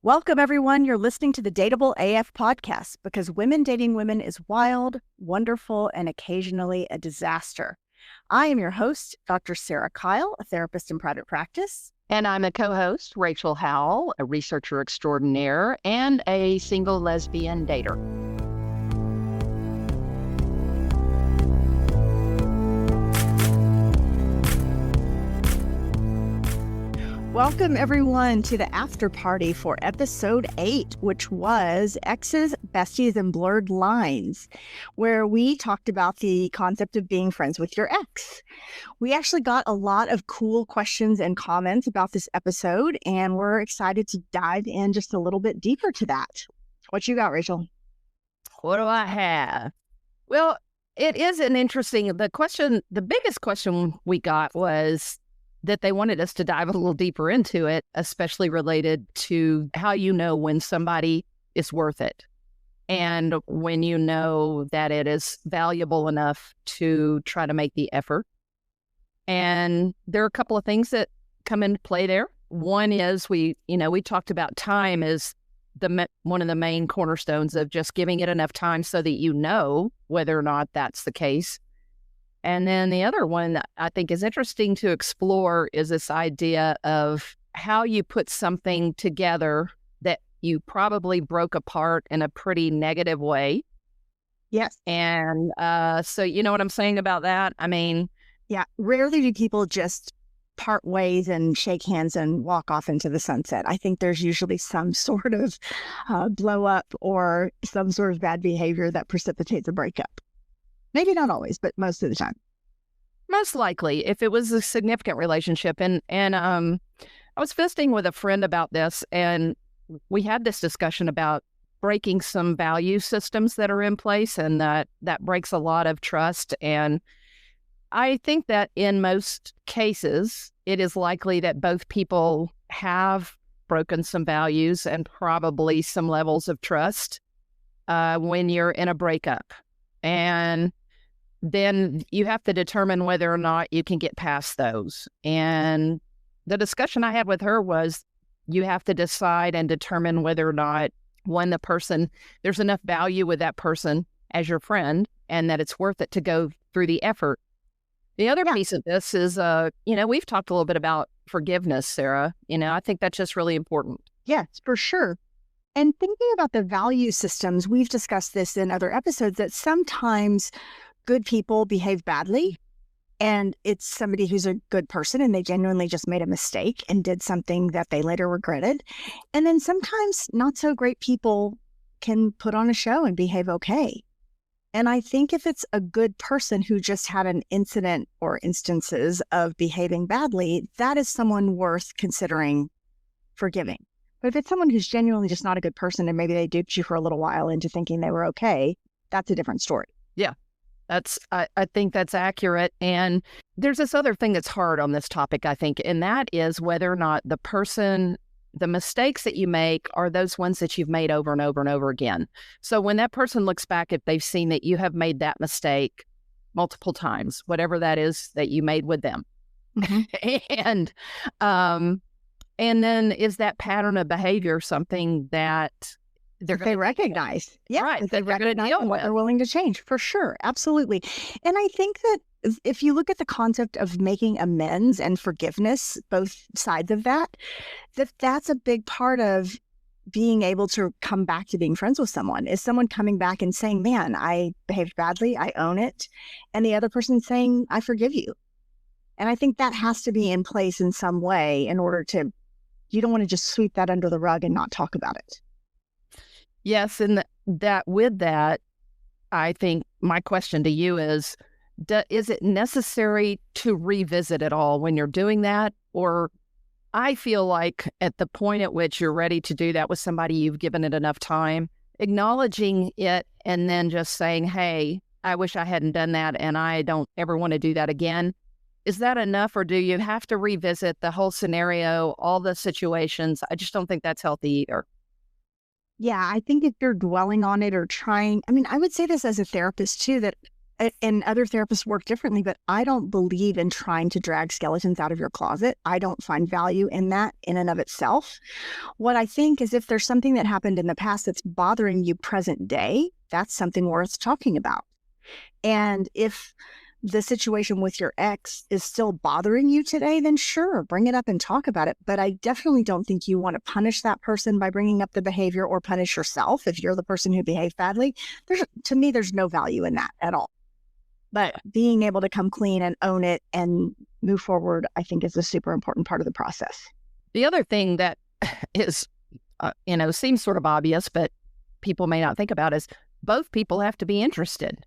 Welcome, everyone. You're listening to the Dateable AF podcast because women dating women is wild, wonderful, and occasionally a disaster. I am your host, Dr. Sarah Kyle, a therapist in private practice. And I'm a co-host, Rachel Howell, a researcher extraordinaire and a single lesbian dater. Welcome, everyone, to the Afterparty for episode 8, which was Exes, Besties, and Blurred Lines, where we talked about the concept of being friends with your ex. We actually got a lot of cool questions and comments about this episode, and we're excited to dive in just a little bit deeper to that. What you got, Rachel? What do I have? Well, it is an interesting, the biggest question we got was that they wanted us to dive a little deeper into it, especially related to how you know when somebody is worth it and when you know that it is valuable enough to try to make the effort. And there are a couple of things that come into play there. One is we talked about time as one of the main cornerstones of just giving it enough time so that you know whether or not that's the case. And then the other one that I think is interesting to explore is this idea of how you put something together that you probably broke apart in a pretty negative way. Yes. And so you know what I'm saying about that? I mean, yeah, rarely do people just part ways and shake hands and walk off into the sunset. I think there's usually some sort of blow up or some sort of bad behavior that precipitates a breakup. Maybe not always, but most of the time. Most likely, if it was a significant relationship. And I was visiting with a friend about this, and we had this discussion about breaking some value systems that are in place, and that breaks a lot of trust. And I think that in most cases, it is likely that both people have broken some values and probably some levels of trust when you're in a breakup. And then you have to determine whether or not you can get past those. And the discussion I had with her was you have to decide and determine whether or not, there's enough value with that person as your friend and that it's worth it to go through the effort. The other piece of this is, we've talked a little bit about forgiveness, Sarah. I think that's just really important. Yes, for sure. And thinking about the value systems, we've discussed this in other episodes, that sometimes good people behave badly and it's somebody who's a good person and they genuinely just made a mistake and did something that they later regretted. And then sometimes not so great people can put on a show and behave okay. And I think if it's a good person who just had an incident or instances of behaving badly, that is someone worth considering forgiving. But if it's someone who's genuinely just not a good person and maybe they duped you for a little while into thinking they were okay, that's a different story. Yeah, I think that's accurate. And there's this other thing that's hard on this topic, I think, and that is whether or not the mistakes that you make are those ones that you've made over and over and over again. So when that person looks back, if they've seen that you have made that mistake multiple times, whatever that is that you made with them, and then is that pattern of behavior something that they recognize? Yeah, right. They recognize what they're willing to change, for sure. Absolutely. And I think that if you look at the concept of making amends and forgiveness, both sides of that's a big part of being able to come back to being friends with someone, is someone coming back and saying, man, I behaved badly, I own it. And the other person saying, I forgive you. And I think that has to be in place in some way in order to, you don't want to just sweep that under the rug and not talk about it. Yes. And with that, I think my question to you is it necessary to revisit it all when you're doing that? Or I feel like at the point at which you're ready to do that with somebody, you've given it enough time, acknowledging it and then just saying, hey, I wish I hadn't done that and I don't ever want to do that again. Is that enough, or do you have to revisit the whole scenario, all the situations? I just don't think that's healthy either. Yeah, I think if you're dwelling on it or trying, I would say this as a therapist too, that and other therapists work differently, but I don't believe in trying to drag skeletons out of your closet. I don't find value in that in and of itself. What I think is if there's something that happened in the past that's bothering you present day, that's something worth talking about. And if the situation with your ex is still bothering you today, then sure, bring it up and talk about it. But I definitely don't think you want to punish that person by bringing up the behavior, or punish yourself if you're the person who behaved badly. To me, there's no value in that at all. But being able to come clean and own it and move forward, I think, is a super important part of the process. The other thing that is, seems sort of obvious, but people may not think about is both people have to be interested.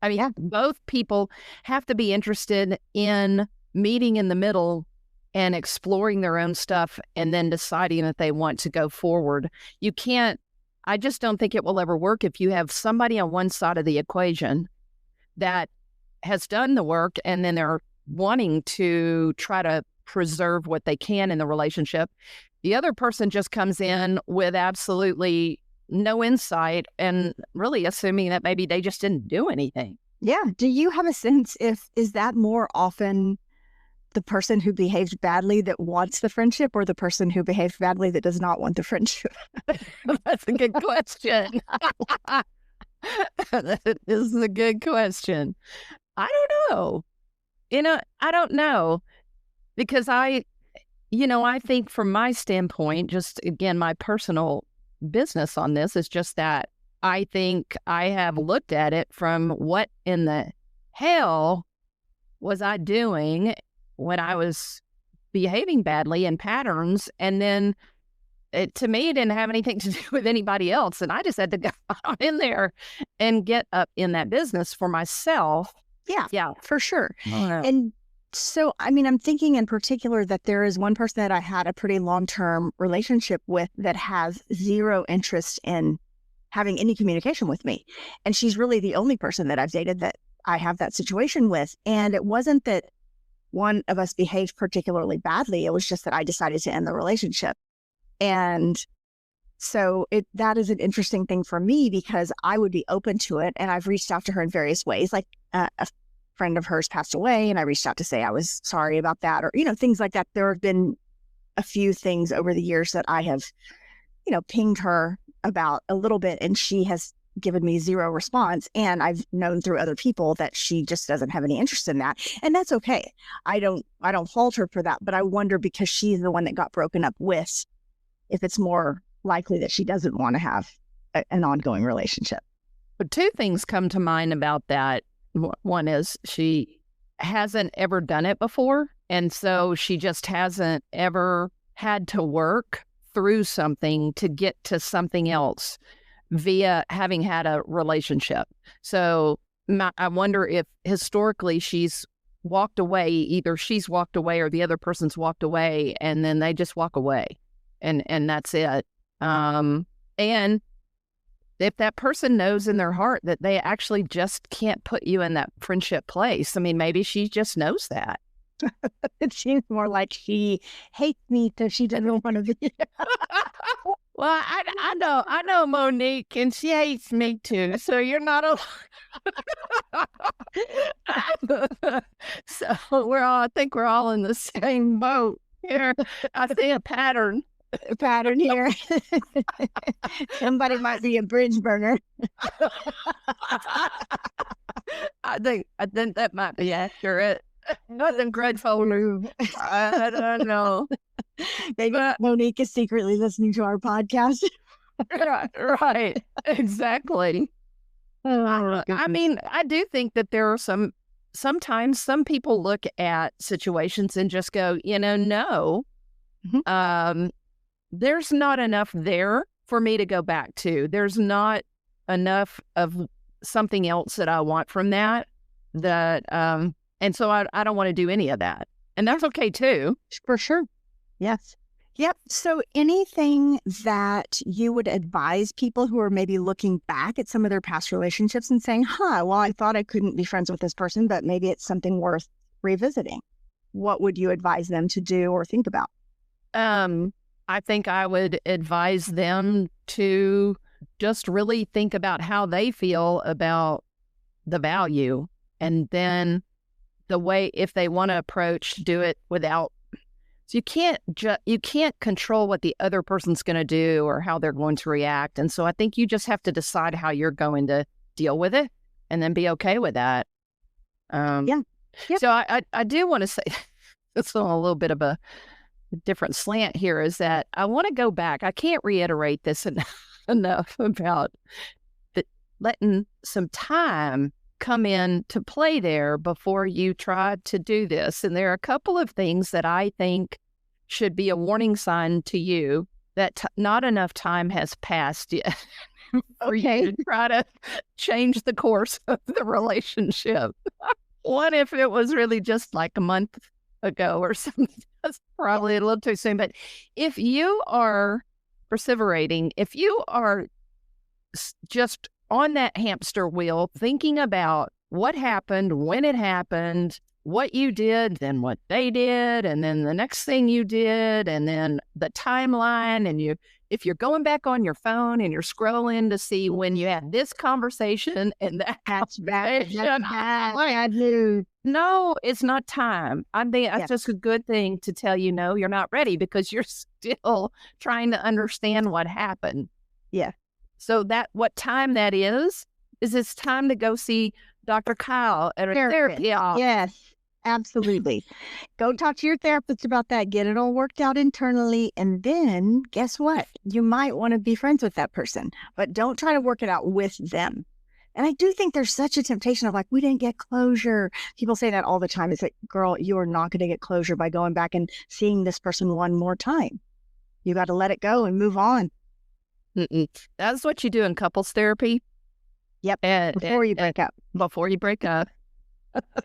I mean, Yeah. both people have to be interested in meeting in the middle and exploring their own stuff and then deciding that they want to go forward. You can't, I just don't think it will ever work if you have somebody on one side of the equation that has done the work and then they're wanting to try to preserve what they can in the relationship. The other person just comes in with absolutely no insight and really assuming that maybe they just didn't do anything. Yeah. Do you have a sense is that more often the person who behaved badly that wants the friendship, or the person who behaved badly that does not want the friendship? That's a good question. That is a good question. I don't know. I don't know, because I think from my standpoint, just again, my personal business on this is just that I think I have looked at it from what in the hell was I doing when I was behaving badly in patterns, and then to me, it didn't have anything to do with anybody else, and I just had to go in there and get up in that business for myself. Yeah, for sure. Yeah. And so, I mean, I'm thinking in particular that there is one person that I had a pretty long-term relationship with that has zero interest in having any communication with me. And she's really the only person that I've dated that I have that situation with. And it wasn't that one of us behaved particularly badly. It was just that I decided to end the relationship. And so that is an interesting thing for me, because I would be open to it. And I've reached out to her in various ways. Like a friend of hers passed away, and I reached out to say I was sorry about that, or, things like that. There have been a few things over the years that I have, pinged her about a little bit, and she has given me zero response. And I've known through other people that she just doesn't have any interest in that. And that's okay. I don't fault her for that, but I wonder, because she's the one that got broken up with, if it's more likely that she doesn't want to have an ongoing relationship. But two things come to mind about that. One is she hasn't ever done it before, and so she just hasn't ever had to work through something to get to something else via having had a relationship. So I wonder if historically she's walked away, either she's walked away or the other person's walked away, and then they just walk away, and that's it. And if that person knows in their heart that they actually just can't put you in that friendship place, I mean, maybe she just knows that. It seems more like she hates me, so she doesn't want to be. Well, I know Monique, and she hates me too. So you're not alone. So I think we're all in the same boat here. I see a pattern Here. Somebody might be a bridge burner. I think that might be accurate. Nothing dreadful new. I don't know. Maybe Monique is secretly listening to our podcast. Right. Exactly. I mean, I do think that there are sometimes some people look at situations and just go, no, there's not enough there for me to go back to. There's not enough of something else that I want from that, and so I don't want to do any of that. And that's okay too. For sure. Yes. Yep. So anything that you would advise people who are maybe looking back at some of their past relationships and saying, well, I thought I couldn't be friends with this person, but maybe it's something worth revisiting. What would you advise them to do or think about? I think I would advise them to just really think about how they feel about the value, and then the way, if they want to approach, do it without. So you can't control what the other person's going to do or how they're going to react. And so I think you just have to decide how you're going to deal with it and then be okay with that. Yeah. Yep. So I do want to say, it's on a little bit of a different slant here, is that I want to go back. I can't reiterate this enough about letting some time come in to play there before you try to do this. And there are a couple of things that I think should be a warning sign to you that not enough time has passed yet for you to try to change the course of the relationship. One, if it was really just like a month ago or something, that's probably a little too soon. But if you are perseverating, if you are just on that hamster wheel, thinking about what happened, when it happened, what you did, then what they did, and then the next thing you did, and then the timeline, and if you're going back on your phone and you're scrolling to see when you had this conversation and that's bad news. No, it's not time. I think that's just a good thing to tell you, no, you're not ready, because you're still trying to understand what happened. Yeah. So what time that is it's time to go see Dr. Kyle at a therapy. Yes, absolutely. Go talk to your therapist about that. Get it all worked out internally. And then guess what? You might want to be friends with that person, but don't try to work it out with them. And I do think there's such a temptation of like, we didn't get closure. People say that all the time. It's like, girl, you are not going to get closure by going back and seeing this person one more time. You got to let it go and move on. That's what you do in couples therapy. Yep. Before you break up. Before you break up.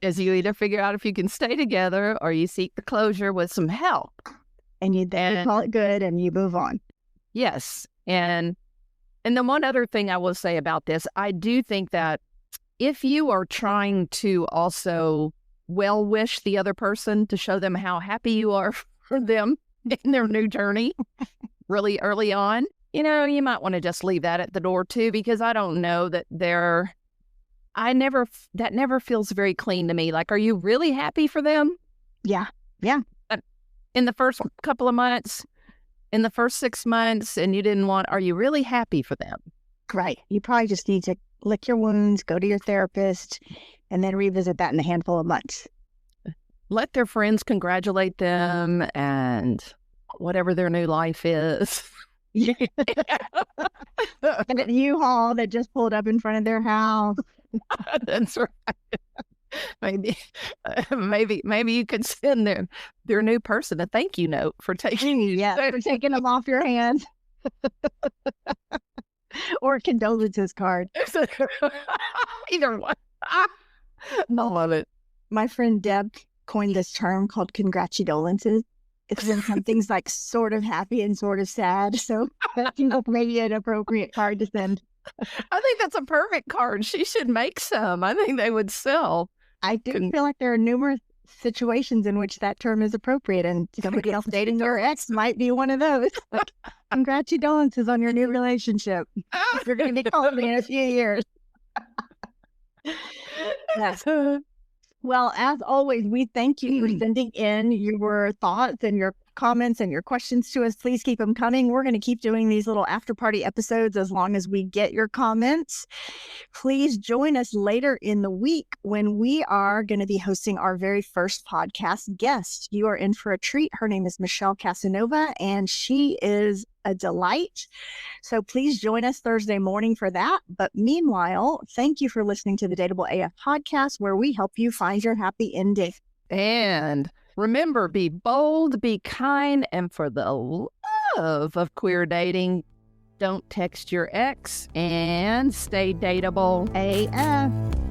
Is you either figure out if you can stay together or you seek the closure with some help. And you call it good and you move on. Yes. And then one other thing I will say about this, I do think that if you are trying to also well wish the other person to show them how happy you are for them in their new journey really early on, you might want to just leave that at the door too, because I don't know that that never feels very clean to me. Like, are you really happy for them? Yeah. Yeah. In the first couple of months, in the first 6 months, and are you really happy for them? Right. You probably just need to lick your wounds, go to your therapist, and then revisit that in a handful of months. Let their friends congratulate them and whatever their new life is. And a U-Haul that just pulled up in front of their house. That's right. Maybe you could send their new person a thank you note for taking for taking them off your hands. Or a condolences card. Either one. I love it. My friend Deb coined this term called congratudolences. It's when something's like sort of happy and sort of sad. So that's maybe an appropriate card to send. I think that's a perfect card. She should make some. I think they would sell. I do feel like there are numerous situations in which that term is appropriate, and somebody else dating your ex might be one of those. Like, congratulations on your new relationship. You're going to be calling me in a few years. Yes. Well, as always, we thank you for sending in your thoughts and your comments and your questions to us. Please keep them coming. We're going to keep doing these little after party episodes as long as we get your comments. Please join us later in the week when we are going to be hosting our very first podcast guest. You are in for a treat. Her name is Michelle Casanova, and she is a delight. So please join us Thursday morning for that. But meanwhile, thank you for listening to the Dateable AF podcast, where we help you find your happy ending. And remember, be bold, be kind, and for the love of queer dating, don't text your ex, and stay dateable AF.